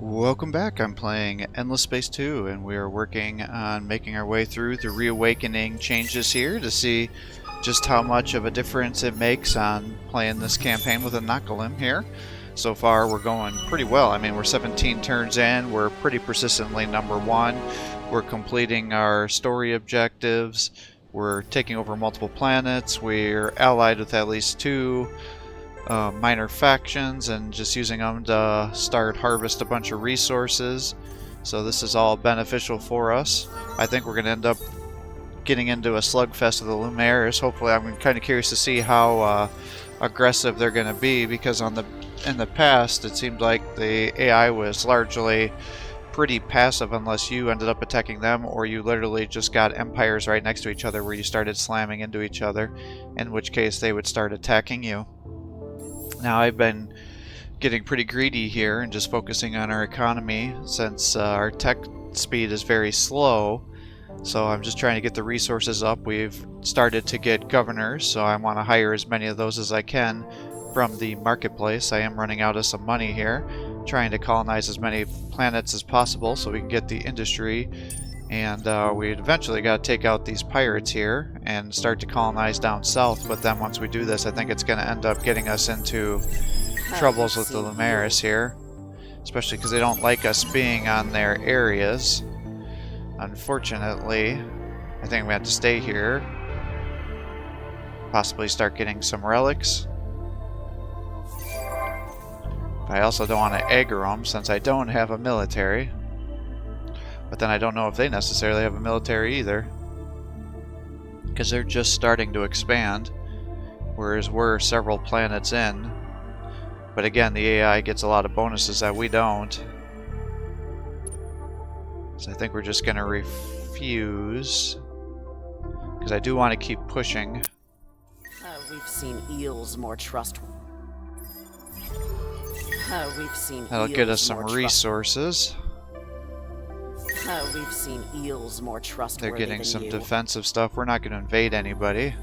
Welcome back. I'm playing Endless Space 2 and we are working on making our way through the reawakening changes here to see just how much of a difference it makes on playing this campaign with a Nakalim here. So far we're going pretty well. I mean, we're 17 turns in, we're pretty persistently #1. We're completing our story objectives, we're taking over multiple planets, we're allied with at least 2 minor factions and just using them to start harvest a bunch of resources. So this is all beneficial for us. I think we're going to end up getting into a slugfest with the Lumières. Hopefully, I'm kind of curious to see how aggressive they're going to be, because in the past it seemed like the AI was largely pretty passive unless you ended up attacking them, or you literally just got empires right next to each other where you started slamming into each other, in which case they would start attacking you. Now I've been getting pretty greedy here and just focusing on our economy since our tech speed is very slow. So I'm just trying to get the resources up. We've started to get governors, so I want to hire as many of those as I can from the marketplace. I am running out of some money here, trying to colonize as many planets as possible so we can get the industry. And we eventually got to take out these pirates here and start to colonize down south. But then once we do this, I think it's going to end up getting us into troubles with the Lumières here. Especially because they don't like us being on their areas. Unfortunately, I think we have to stay here. Possibly start getting some relics. But I also don't want to aggro them since I don't have a military. But then I don't know if they necessarily have a military either, because they're just starting to expand, whereas we're several planets in. But again, the AI gets a lot of bonuses that we don't. So I think we're just going to refuse, because I do want to keep pushing. We've seen eels more trustworthy. That'll get us some resources. We've seen eels more trustworthy. They're getting some defensive stuff. We're not going to invade anybody.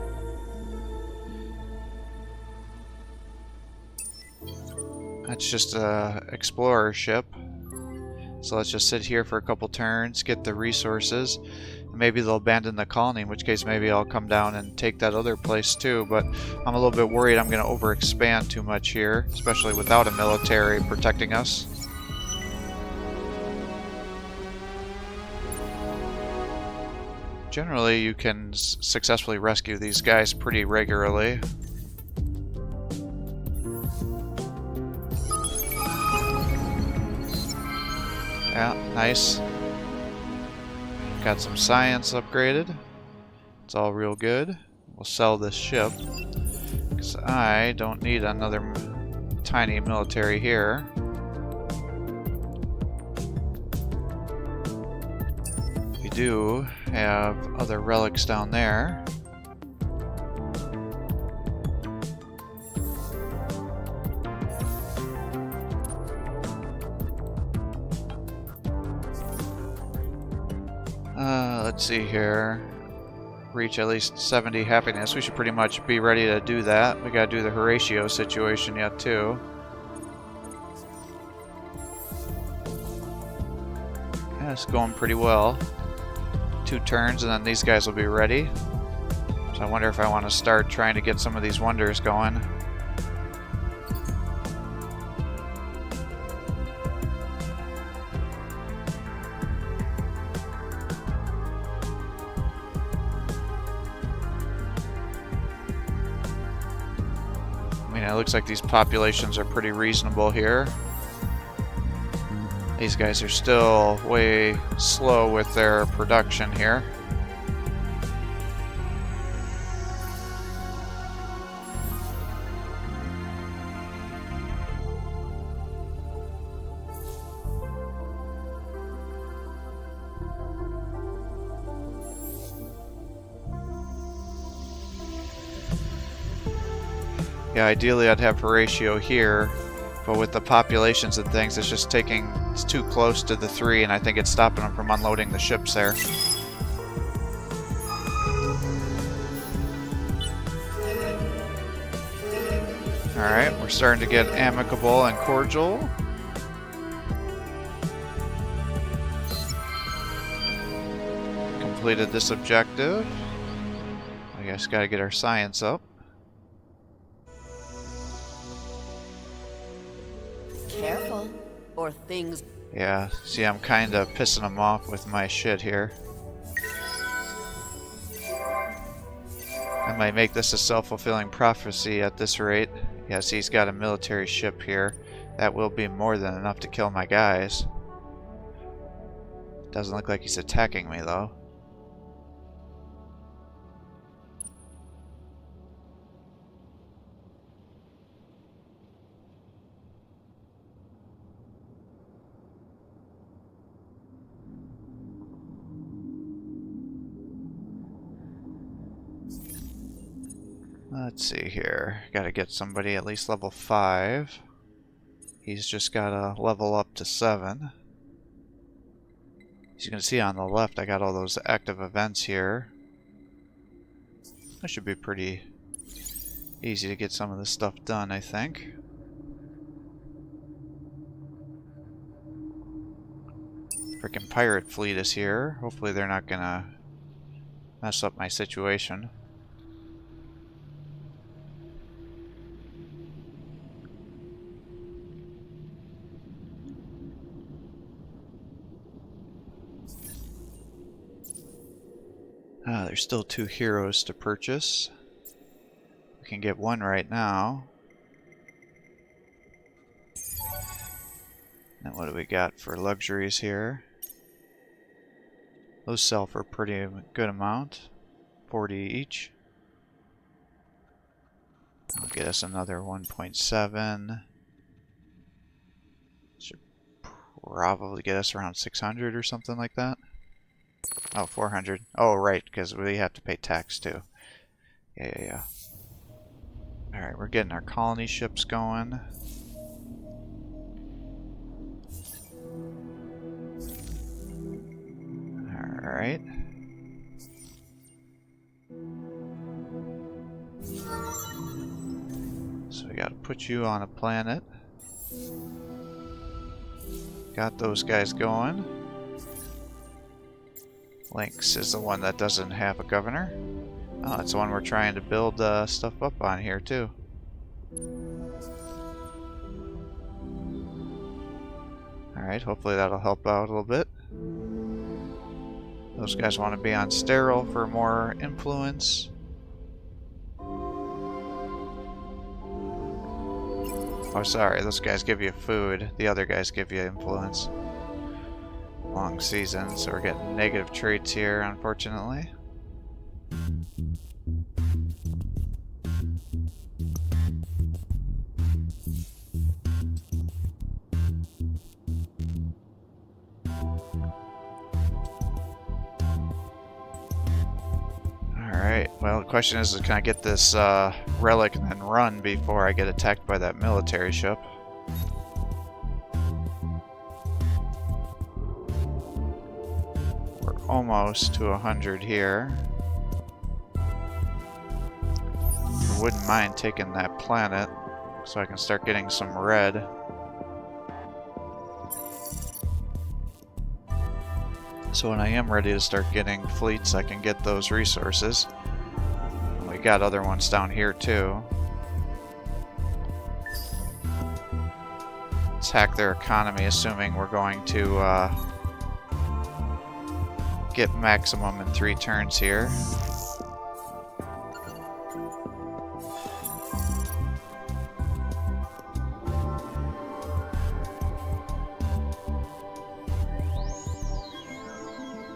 That's just a explorer ship. So let's just sit here for a couple turns, get the resources. Maybe they'll abandon the colony, in which case maybe I'll come down and take that other place too. But I'm a little bit worried I'm going to overexpand too much here, especially without a military protecting us. Generally, you can successfully rescue these guys pretty regularly. Yeah, nice. Got some science upgraded. It's all real good. We'll sell this ship, because I don't need another tiny military here. We do have other relics down there. Let's see here. Reach at least 70 happiness. We should pretty much be ready to do that. We gotta do the Horatio situation yet too. Yeah, it's going pretty well. 2 turns and then these guys will be ready. So I wonder if I want to start trying to get some of these wonders going. It looks like these populations are pretty reasonable here. These guys are still way slow with their production here. Yeah, ideally I'd have Horatio here, but with the populations and things, it's too close to the 3, and I think it's stopping them from unloading the ships there. Alright, we're starting to get amicable and cordial. completed this objective. I guess gotta get our science up. Careful, or things. Yeah, see, I'm kinda pissing him off with my shit here. I might make this a self-fulfilling prophecy at this rate. Yes, he's got a military ship here. That will be more than enough to kill my guys. Doesn't look like he's attacking me, though. Let's see here. Gotta get somebody at least level 5. He's just gotta level up to 7. As you can see on the left, I got all those active events here. That should be pretty easy to get some of this stuff done, I think. Frickin' pirate fleet is here. Hopefully they're not gonna mess up my situation. There's still 2 heroes to purchase. We can get one right now. And what do we got for luxuries here? Those sell for a pretty good amount. 40 each. I'll get us another 1.7. Should probably get us around 600 or something like that. Oh, 400. Oh, right, because we have to pay tax too. Yeah. Alright, we're getting our colony ships going. Alright. So we gotta put you on a planet. Got those guys going. Lynx is the one that doesn't have a governor. Oh, it's the one we're trying to build stuff up on here too. Alright, hopefully that'll help out a little bit. Those guys want to be on sterile for more influence. Oh, sorry, those guys give you food. The other guys give you influence. Long season, so we're getting negative traits here, unfortunately. Alright, well, the question is can I get this relic and then run before I get attacked by that military ship? Almost to 100 here. I wouldn't mind taking that planet so I can start getting some red. So when I am ready to start getting fleets, I can get those resources. And we got other ones down here too. Let's hack their economy, assuming we're going to get maximum in 3 turns here.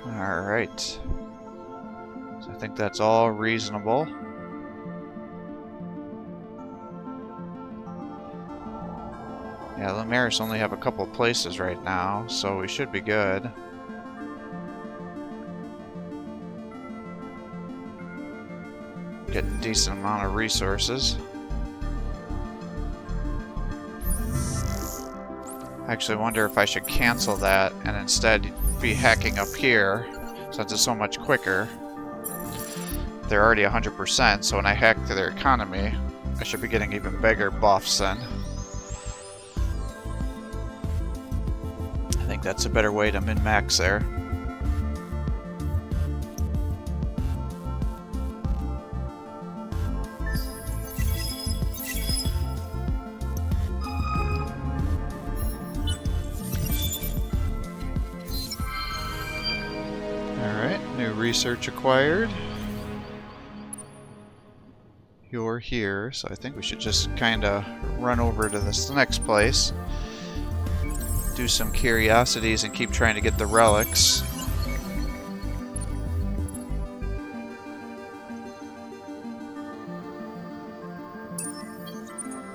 Alright. So I think that's all reasonable. Yeah, Lumaris only have a couple places right now, so we should be good. Get a decent amount of resources. I actually wonder if I should cancel that and instead be hacking up here, since it's so much quicker. They're already 100%, so when I hack to their economy, I should be getting even bigger buffs then. I think that's a better way to min-max there. New research acquired. You're here, so I think we should just kind of run over to this next place. Do some curiosities and keep trying to get the relics.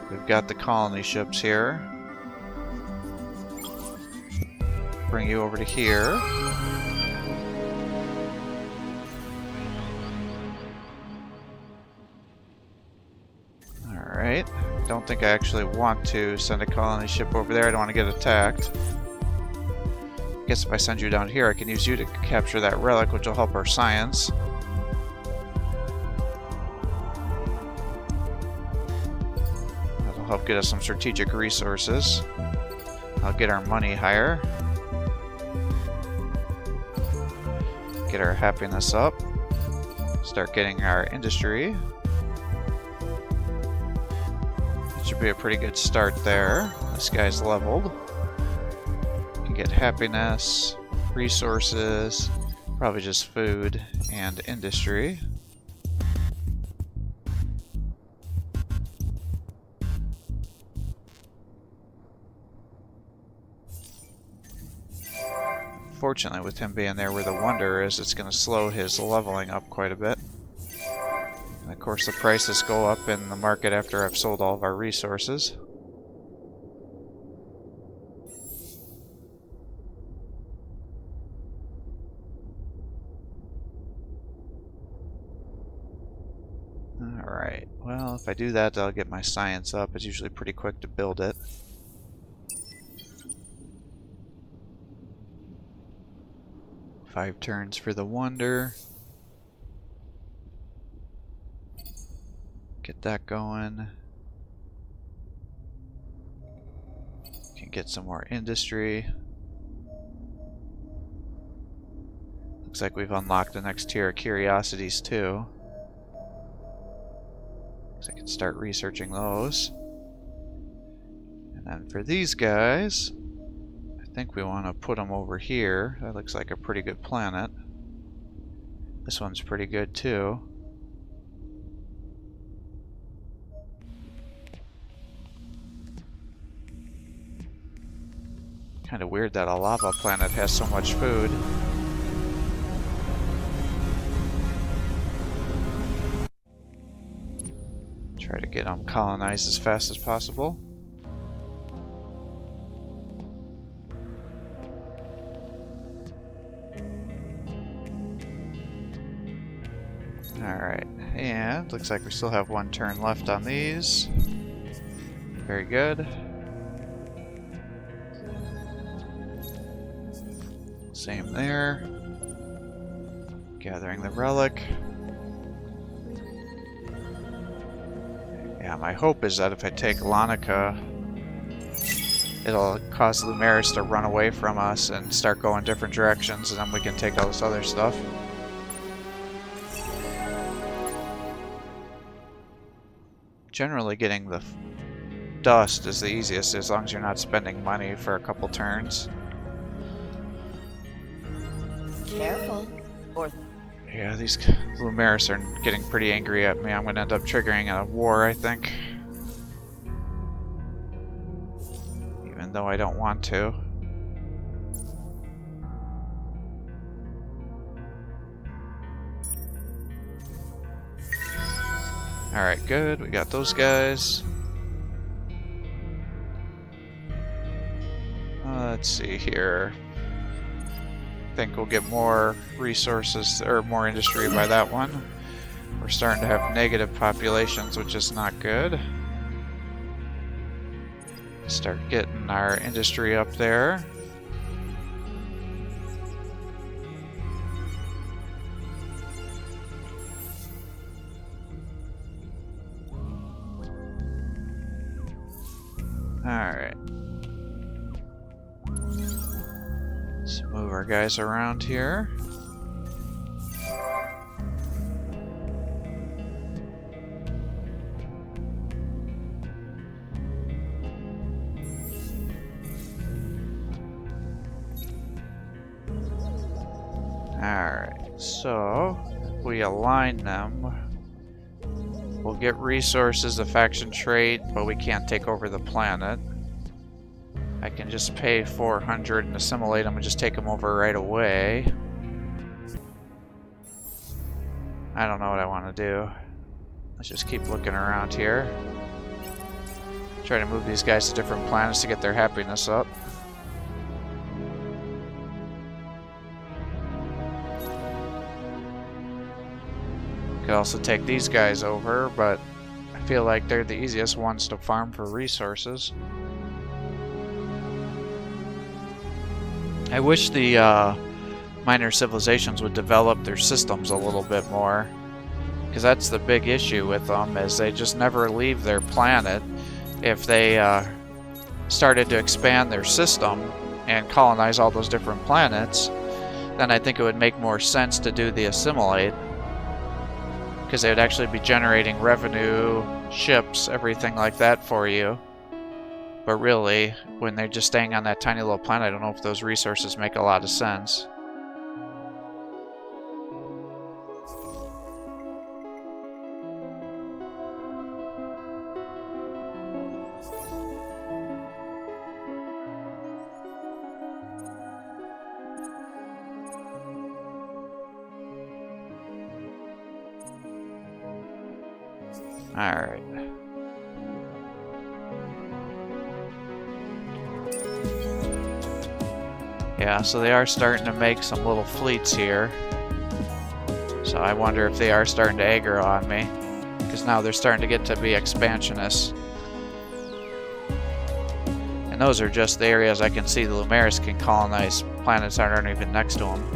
We've got the colony ships here. Bring you over to here. Alright. Don't think I actually want to send a colony ship over there. I don't want to get attacked. Guess if I send you down here, I can use you to capture that relic, which will help our science. That'll help get us some strategic resources. I'll get our money higher. Get our happiness up. Start getting our industry. Should be a pretty good start there. This guy's leveled. You can get happiness, resources, probably just food and industry. Fortunately, with him being there where the wonder is, it's going to slow his leveling up quite a bit. And of course, the prices go up in the market after I've sold all of our resources. Alright, well, if I do that, I'll get my science up. It's usually pretty quick to build it. Five turns for the wonder. Get that going. Can get some more industry. Looks like we've unlocked the next tier of curiosities too. So I can start researching those. And then for these guys, I think we want to put them over here. That looks like a pretty good planet. This one's pretty good too. Kind of weird that a lava planet has so much food. Try to get them colonized as fast as possible. Alright, and looks like we still have one turn left on these. Very good. Same there. Gathering the relic. Yeah, my hope is that if I take Lanica, it'll cause Lumeris to run away from us and start going different directions, and then we can take all this other stuff. Generally getting the dust is the easiest, as long as you're not spending money for a couple turns. Careful. Or Yeah, these Lumeris are getting pretty angry at me. I'm going to end up triggering a war, I think. Even though I don't want to. Alright, good. We got those guys. Let's see here. I think we'll get more resources, or more industry by that one. We're starting to have negative populations, which is not good. Start getting our industry up there. Alright. Let's move our guys around here. Alright. So, if we align them, we'll get resources, a faction trait, but we can't take over the planet. I can just pay 400 and assimilate them and just take them over right away. I don't know what I want to do. Let's just keep looking around here. Try to move these guys to different planets to get their happiness up. Could also take these guys over, but I feel like they're the easiest ones to farm for resources. I wish the minor civilizations would develop their systems a little bit more, because that's the big issue with them, is they just never leave their planet. If they started to expand their system and colonize all those different planets, then I think it would make more sense to do the assimilate, because they would actually be generating revenue, ships, everything like that for you. But really, when they're just staying on that tiny little planet, I don't know if those resources make a lot of sense. Alright. Yeah, so they are starting to make some little fleets here. So I wonder if they are starting to aggro on me, because now they're starting to get to be expansionists. And those are just the areas I can see the Lumeris can colonize planets that aren't even next to them.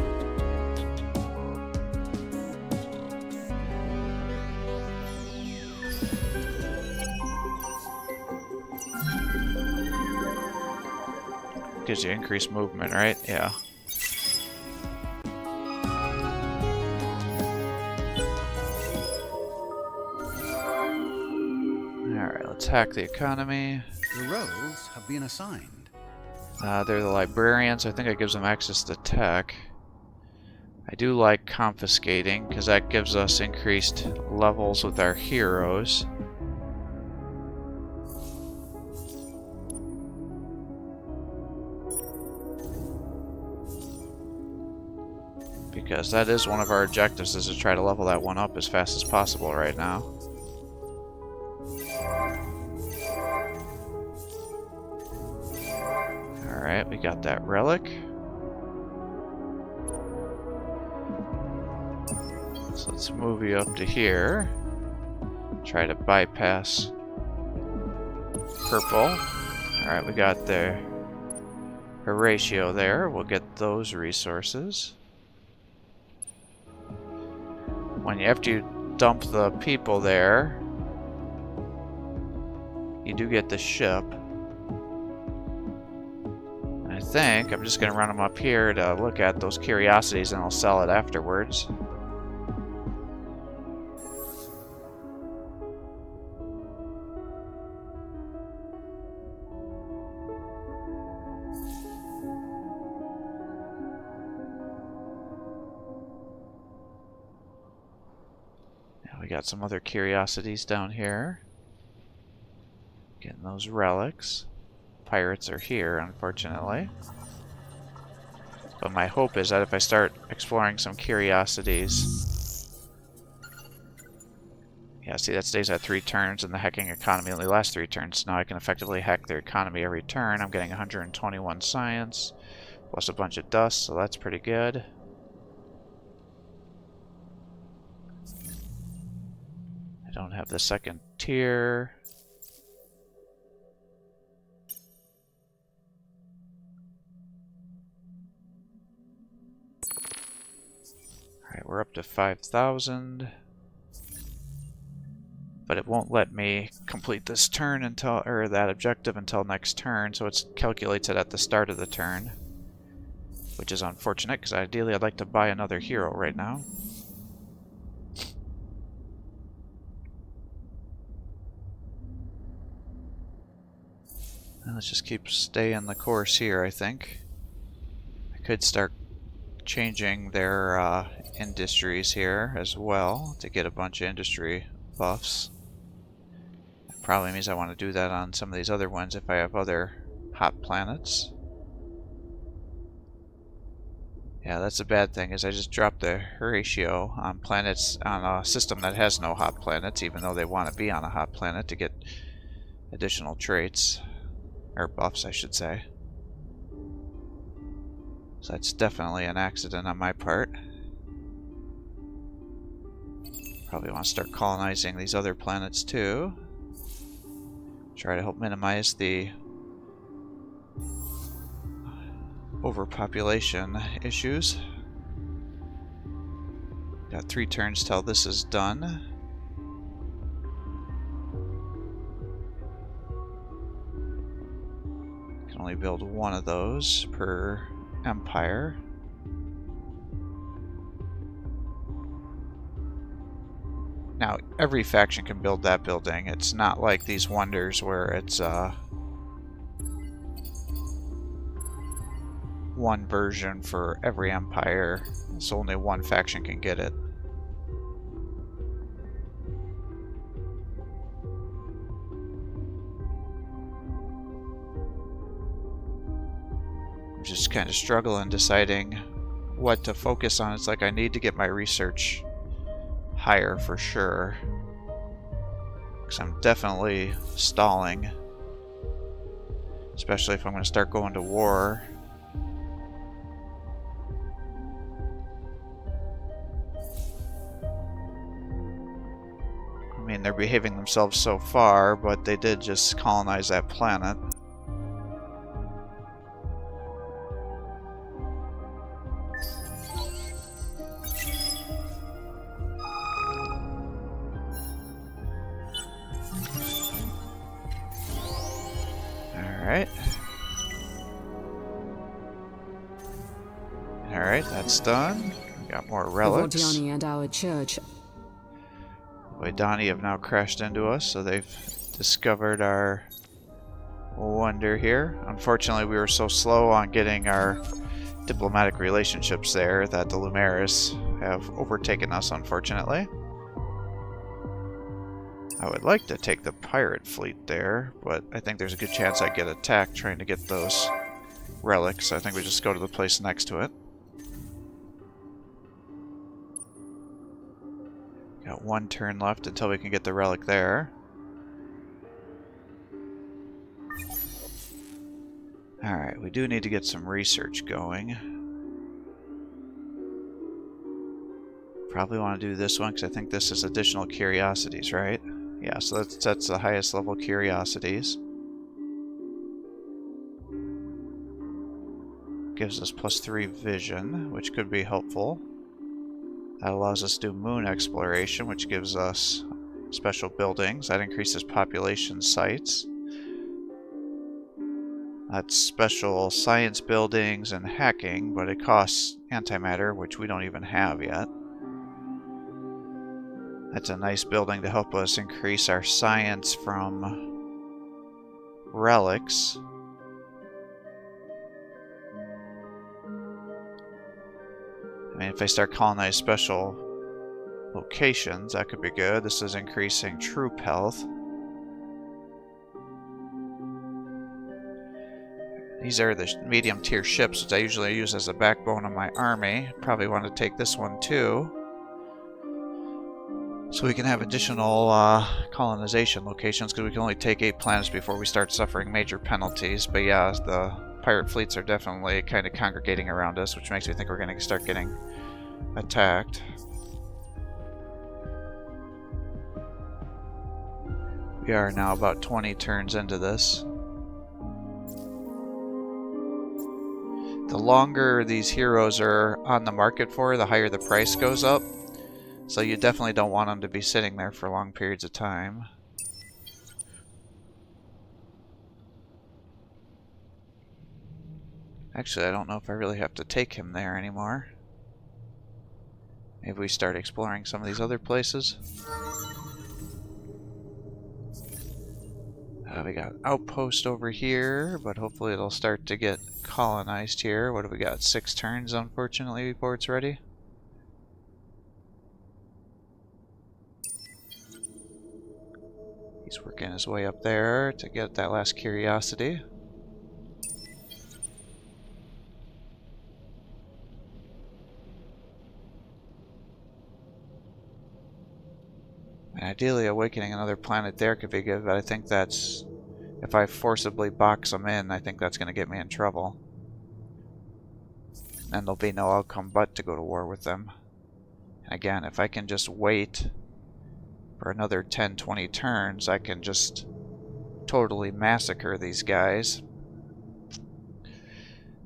Gives you increased movement, right? Yeah. Alright, let's hack the economy. The roles have been assigned. They're the librarians. I think it gives them access to tech. I do like confiscating, because that gives us increased levels with our heroes. Because that is one of our objectives, is to try to level that one up as fast as possible right now. Alright, we got that relic. So let's move you up to here. Try to bypass purple. Alright, we got the Horatio there. We'll get those resources. After you dump the people there, you do get the ship. I think I'm just going to run them up here to look at those curiosities, and I'll sell it afterwards. We got some other curiosities down here. Getting those relics. Pirates are here, unfortunately. But my hope is that if I start exploring some curiosities... Yeah, see, that stays at 3 turns, and the hacking economy only lasts 3 turns. Now I can effectively hack their economy every turn. I'm getting 121 science, plus a bunch of dust, so that's pretty good. I don't have the second tier. Alright, we're up to 5,000. But it won't let me complete this turn until, or that objective until next turn, so it calculates it at the start of the turn. Which is unfortunate, because ideally I'd like to buy another hero right now. And let's just stay in the course here, I think. I could start changing their industries here as well to get a bunch of industry buffs. Probably means I want to do that on some of these other ones if I have other hot planets. Yeah, that's a bad thing, is I just dropped the ratio on planets on a system that has no hot planets, even though they want to be on a hot planet to get additional traits. Or buffs, I should say. So that's definitely an accident on my part. Probably want to start colonizing these other planets too. Try to help minimize the overpopulation issues. Got 3 turns till this is done. Can only build one of those per empire. Now, every faction can build that building. It's not like these wonders where it's one version for every empire, so only one faction can get it. I'm just kind of struggling deciding what to focus on. It's like I need to get my research higher for sure, because I'm definitely stalling, especially if I'm going to start going to war. I mean, they're behaving themselves so far, but they did just colonize that planet. Alright. Alright, that's done. We got more relics. Vodani and our church. Vodani have now crashed into us, so they've discovered our wonder here. Unfortunately, we were so slow on getting our diplomatic relationships there that the Lumeris have overtaken us, unfortunately. I would like to take the pirate fleet there, but I think there's a good chance I get attacked trying to get those relics. I think we just go to the place next to it. Got 1 turn left until we can get the relic there. Alright, we do need to get some research going. Probably want to do this one because I think this is additional curiosities, right? Yeah, so that's the highest level curiosities. Gives us +3 vision, which could be helpful. That allows us to do moon exploration, which gives us special buildings. That increases population sites. That's special science buildings and hacking, but it costs antimatter, which we don't even have yet. That's a nice building to help us increase our science from relics. I mean, if they start colonizing special locations, that could be good. This is increasing troop health. These are the medium tier ships, which I usually use as a backbone of my army. Probably want to take this one too, so we can have additional colonization locations, because we can only take 8 planets before we start suffering major penalties. But yeah, the pirate fleets are definitely kind of congregating around us, which makes me think we're going to start getting attacked. We are now about 20 turns into this. The longer these heroes are on the market for, the higher the price goes up. So you definitely don't want them to be sitting there for long periods of time. Actually, I don't know if I really have to take him there anymore. Maybe we start exploring some of these other places. We got outpost over here, but hopefully it'll start to get colonized here. What do we got? 6 turns, unfortunately, before it's ready. He's working his way up there to get that last curiosity. And ideally, awakening another planet there could be good, but I think that's... if I forcibly box them in, I think that's going to get me in trouble. And there'll be no outcome but to go to war with them. And again, if I can just wait for another 10-20 turns, I can just totally massacre these guys.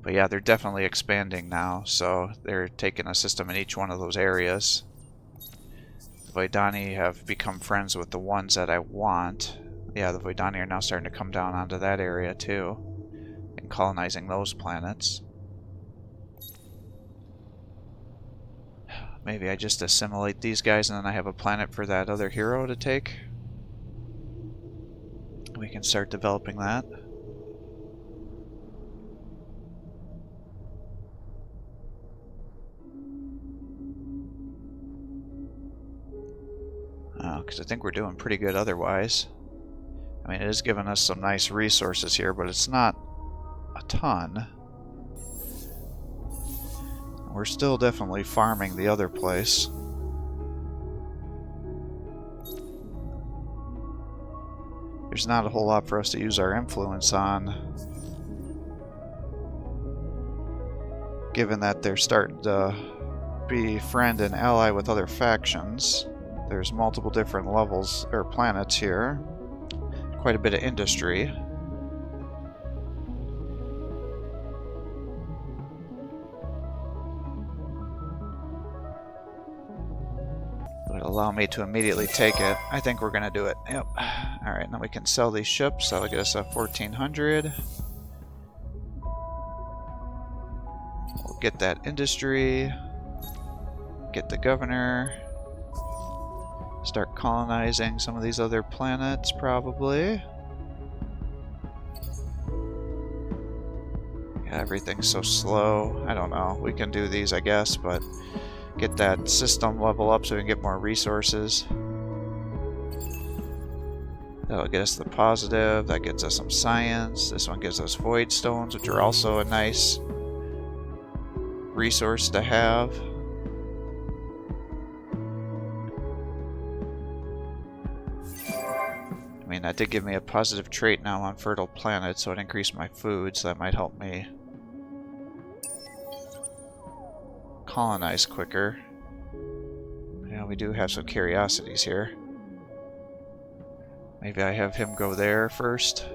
But yeah, they're definitely expanding now, so they're taking a system in each one of those areas. The Voidani have become friends with the ones that I want. Yeah, the Voidani are now starting to come down onto that area too, and colonizing those planets. Maybe I just assimilate these guys and then I have a planet for that other hero to take. We can start developing that. Because I think we're doing pretty good otherwise. I mean, it is giving us some nice resources here, but it's not a ton. We're still definitely farming the other place. There's not a whole lot for us to use our influence on, given that they're starting to be friend and ally with other factions. There's multiple different levels, or planets here. Quite a bit of industry. Would allow me to immediately take it. I think we're gonna do it. Yep. Alright, now we can sell these ships. That'll get us a 1400. We'll get that industry. Get the governor. Start colonizing some of these other planets, probably. Yeah, everything's so slow. I don't know. We can do these, I guess, but get that system level up so we can get more resources. That'll get us the positive. That gets us some science. This one gives us void stones, which are also a nice resource to have. I mean, that did give me a positive trait now on fertile planets, so it increased my food, so that might help me colonize quicker. Yeah, we do have some curiosities here. Maybe I have him go there first.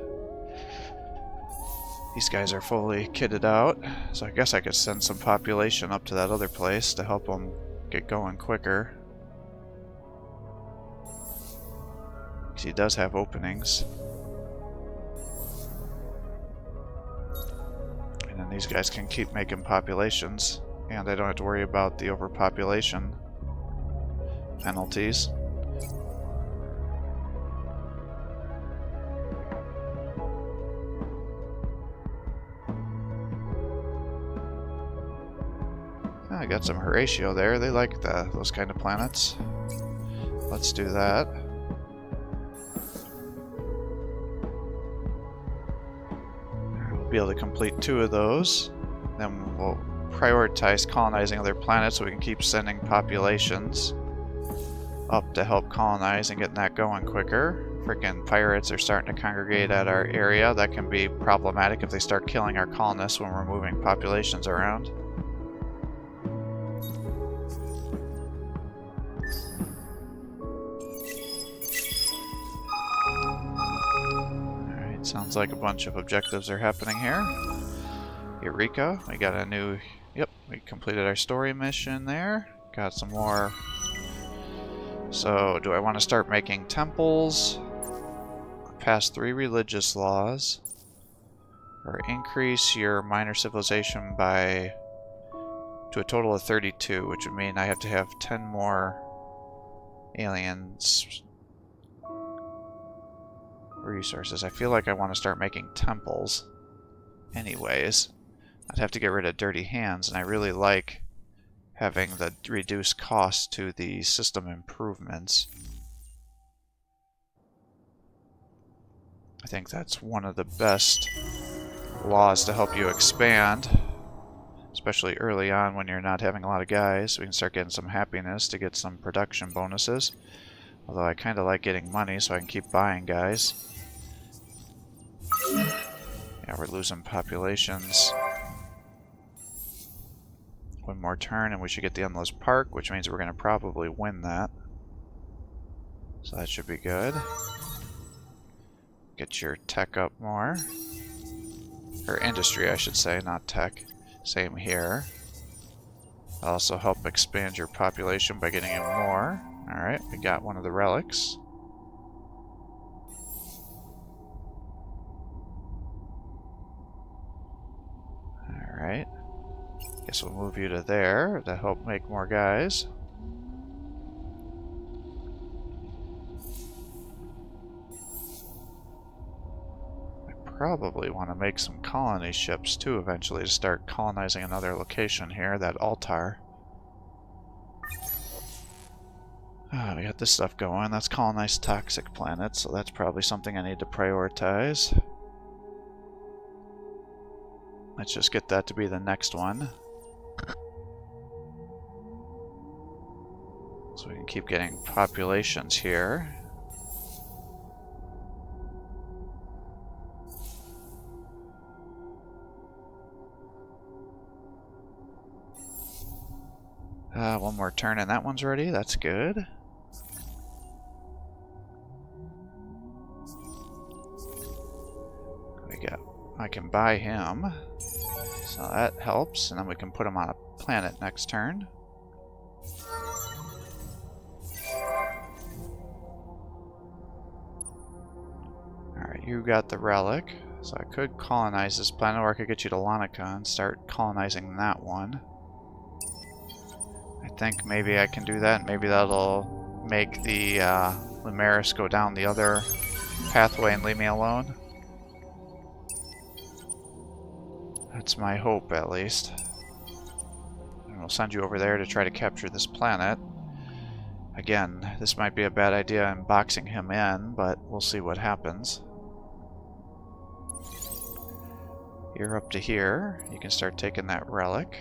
These guys are fully kitted out, so I guess I could send some population up to that other place to help them get going quicker. Because he does have openings. And then these guys can keep making populations, and I don't have to worry about the overpopulation penalties. I got some Horatio there. They like those kind of planets. Let's do that. We'll be able to complete 2 of those. Then we'll prioritize colonizing other planets so we can keep sending populations up to help colonize and getting that going quicker. Freaking pirates are starting to congregate at our area. That can be problematic if they start killing our colonists when we're moving populations around. Alright, sounds like a bunch of objectives are happening here. Eureka, we got a new... Yep, we completed our story mission there. Got some more. So, do I want to start making temples? Pass 3 religious laws. Or increase your minor civilization by... to a total of 32, which would mean I have to have 10 more aliens resources. I feel like I want to start making temples anyways. I'd have to get rid of dirty hands, and I really like having the reduced cost to the system improvements. I think that's one of the best laws to help you expand, especially early on when you're not having a lot of guys. We can start getting some happiness to get some production bonuses. Although I kind of like getting money so I can keep buying guys. Yeah, we're losing populations. One more turn and we should get the Endless Park, which means we're going to probably win that. So that should be good. Get your tech up more. Or industry, I should say, not tech. Same here. Also help expand your population by getting in more. Alright, we got one of the relics. Alright. Guess we'll move you to there to help make more guys. Probably want to make some colony ships too eventually to start colonizing another location here, that Altar. We got this stuff going. That's colonize toxic planets, so that's probably something I need to prioritize. Let's just get that to be the next one. So we can keep getting populations here. One more turn and that one's ready. That's good. I can buy him. So that helps. And then we can put him on a planet next turn. Alright, you got the relic. So I could colonize this planet, or I could get you to Lanica and start colonizing that one. I think maybe I can do that. Maybe that'll make the Lumeris go down the other pathway and leave me alone. That's my hope, at least. And we'll send you over there to try to capture this planet. Again, this might be a bad idea in boxing him in, but we'll see what happens. You're up to here. You can start taking that relic.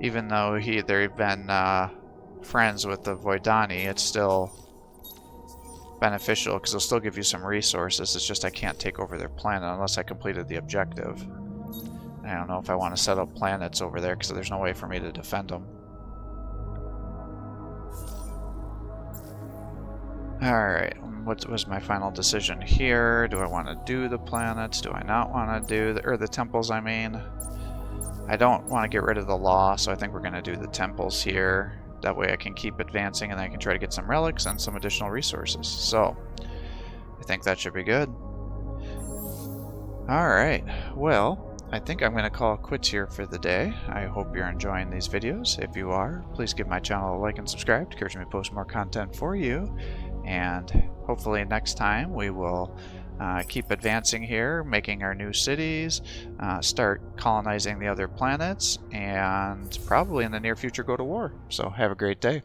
Even though they've been friends with the Voidani, it's still beneficial because they'll still give you some resources. It's just I can't take over their planet unless I completed the objective. I don't know if I want to set up planets over there because there's no way for me to defend them. Alright, what was my final decision here? Do I want to do the planets? Do I not want to do the temples, I mean? I don't want to get rid of the law, so I think we're going to do the temples here. That way I can keep advancing and I can try to get some relics and some additional resources. So, I think that should be good. Alright, well, I think I'm going to call it quits here for the day. I hope you're enjoying these videos. If you are, please give my channel a like and subscribe to encourage me to post more content for you. And hopefully next time we will keep advancing here, making our new cities, start colonizing the other planets, and probably in the near future go to war. So have a great day.